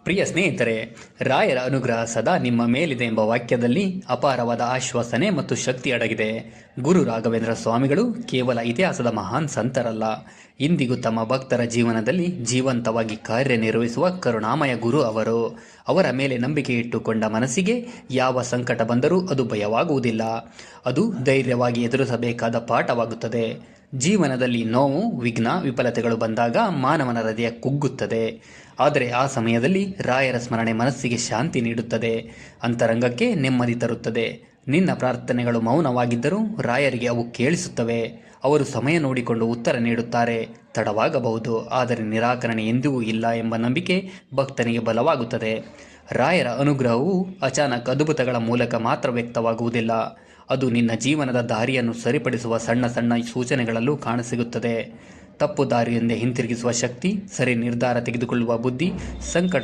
ಪ್ರಿಯ ಸ್ನೇಹಿತರೆ, ರಾಯರ ಅನುಗ್ರಹ ಸದಾ ನಿಮ್ಮ ಮೇಲಿದೆ ಎಂಬ ವಾಕ್ಯದಲ್ಲಿ ಅಪಾರವಾದ ಆಶ್ವಾಸನೆ ಮತ್ತು ಶಕ್ತಿ ಅಡಗಿದೆ. ಗುರು ರಾಘವೇಂದ್ರ ಸ್ವಾಮಿಗಳು ಕೇವಲ ಇತಿಹಾಸದ ಮಹಾನ್ ಸಂತರಲ್ಲ, ಇಂದಿಗೂ ತಮ್ಮ ಭಕ್ತರ ಜೀವನದಲ್ಲಿ ಜೀವಂತವಾಗಿ ಕಾರ್ಯನಿರ್ವಹಿಸುವ ಕರುಣಾಮಯ ಗುರು ಅವರು. ಅವರ ಮೇಲೆ ನಂಬಿಕೆ ಇಟ್ಟುಕೊಂಡ ಮನಸ್ಸಿಗೆ ಯಾವ ಸಂಕಟ ಬಂದರೂ ಅದು ಭಯವಾಗುವುದಿಲ್ಲ, ಅದು ಧೈರ್ಯವಾಗಿ ಎದುರಿಸಬೇಕಾದ ಪಾಠವಾಗುತ್ತದೆ. ಜೀವನದಲ್ಲಿ ನೋವು, ವಿಘ್ನ, ವಿಫಲತೆಗಳು ಬಂದಾಗ ಮಾನವನ ಹೃದಯ ಕುಗ್ಗುತ್ತದೆ. ಆದರೆ ಆ ಸಮಯದಲ್ಲಿ ರಾಯರ ಸ್ಮರಣೆ ಮನಸ್ಸಿಗೆ ಶಾಂತಿ ನೀಡುತ್ತದೆ, ಅಂತರಂಗಕ್ಕೆ ನೆಮ್ಮದಿ ತರುತ್ತದೆ. ನಿನ್ನ ಪ್ರಾರ್ಥನೆಗಳು ಮೌನವಾಗಿದ್ದರೂ ರಾಯರಿಗೆ ಅವು ಕೇಳಿಸುತ್ತವೆ. ಅವರು ಸಮಯ ನೋಡಿಕೊಂಡು ಉತ್ತರ ನೀಡುತ್ತಾರೆ. ತಡವಾಗಬಹುದು, ಆದರೆ ನಿರಾಕರಣೆ ಎಂದಿಗೂ ಇಲ್ಲ ಎಂಬ ನಂಬಿಕೆ ಭಕ್ತನಿಗೆ ಬಲವಾಗುತ್ತದೆ. ರಾಯರ ಅನುಗ್ರಹವು ಅಚಾನಕ್ ಅದ್ಭುತಗಳ ಮೂಲಕ ಮಾತ್ರ ವ್ಯಕ್ತವಾಗುವುದಿಲ್ಲ, ಅದು ನಿನ್ನ ಜೀವನದ ದಾರಿಯನ್ನು ಸರಿಪಡಿಸುವ ಸಣ್ಣ ಸಣ್ಣ ಸೂಚನೆಗಳಲ್ಲೂ ಕಾಣಸಿಗುತ್ತದೆ. ತಪ್ಪು ದಾರಿಯಿಂದ ಹಿಂತಿರುಗಿಸುವ ಶಕ್ತಿ, ಸರಿ ನಿರ್ಧಾರ ತೆಗೆದುಕೊಳ್ಳುವ ಬುದ್ಧಿ, ಸಂಕಟ